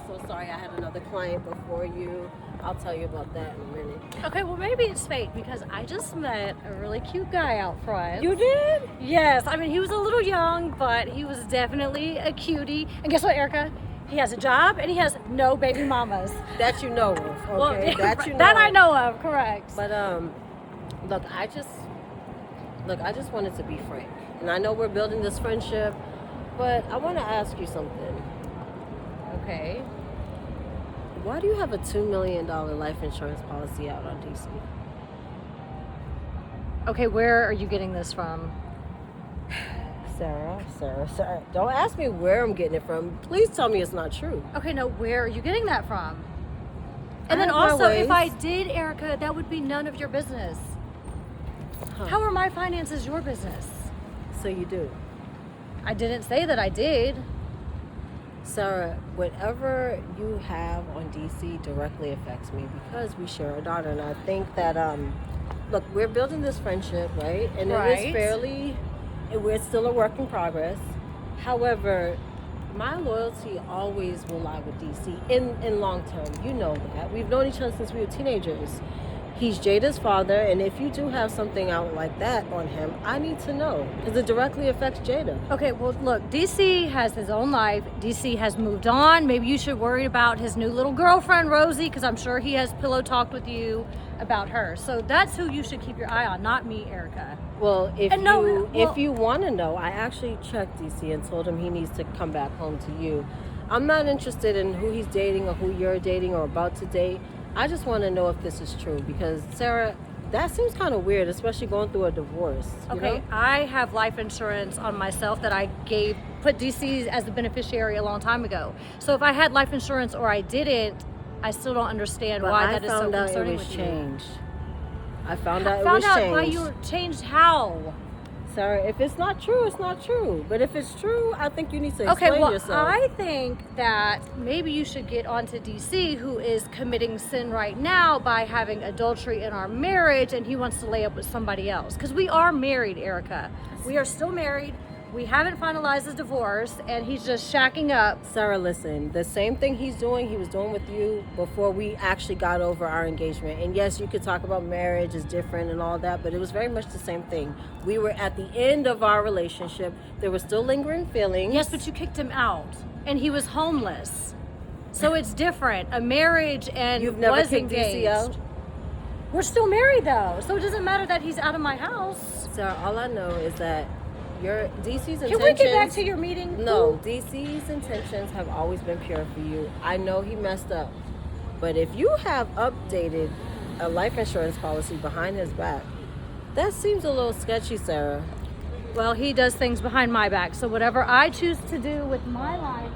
so sorry. I had another client before you. I'll tell you about that in a minute. Okay, well maybe it's fate because I just met a really cute guy out front. You did? Yes, I mean he was a little young, but he was definitely a cutie. And guess what, Erica? He has a job and he has no baby mamas. That you know of, okay? Well, that you know that I of. know of, correct. But look, I just wanted to be frank. And I know we're building this friendship, but I want to ask you something. Okay. Why do you have a $2 million life insurance policy out on DC? Okay, where are you getting this from? Sarah, don't ask me where I'm getting it from. Please tell me it's not true. Okay, no, where are you getting that from? And I then have my also, if I ways. did, Erica, that would be none of your business. Huh. How are my finances your business? So you do. I didn't say that I did. Sarah, whatever you have on DC directly affects me because we share a daughter. And I think that, look, we're building this friendship, right? And Right. we're still a work in progress. However, my loyalty always will lie with DC in long term. You know that. We've known each other since we were teenagers. He's Jada's father, and if you do have something out like that on him, I need to know because it directly affects Jada. Okay, well, look, DC has his own life. DC has moved on. Maybe you should worry about his new little girlfriend, Rosie, because I'm sure he has pillow talked with you about her. So that's who you should keep your eye on, not me, Erica. Well, if And you want to know, I actually checked DC and told him he needs to come back home to you. I'm not interested in who he's dating or who you're dating or about to date. I just want to know if this is true because, Sarah, that seems kind of weird, especially going through a divorce. You Okay, know? I have life insurance on myself that I put DC as the beneficiary a long time ago. So if I had life insurance or I didn't, I still don't understand But why I that is so found out it concerning was with changed. I you. found out it Found was out changed. why you were changed how? Sarah, if it's not true, it's not true. But if it's true, I think you need to Okay, explain well, yourself. I think that maybe you should get onto DC, who is committing sin right now by having adultery in our marriage, and he wants to lay up with somebody else. Because we are married, Erica. We are still married. We haven't finalized the divorce, and he's just shacking up. Sarah, listen, the same thing he was doing with you before we actually got over our engagement. And yes, you could talk about marriage is different and all that, but it was very much the same thing. We were at the end of our relationship. There were still lingering feelings. Yes, but you kicked him out, and he was homeless. So it's different. A marriage and You've never was kicked engaged. DC out? We're still married, though, so it doesn't matter that he's out of my house. Sarah, all I know is that your DC's intentions... Can we get back to your meeting? No, DC's intentions have always been pure for you. I know he messed up. But if you have updated a life insurance policy behind his back, that seems a little sketchy, Sarah. Well, he does things behind my back, so whatever I choose to do with my life...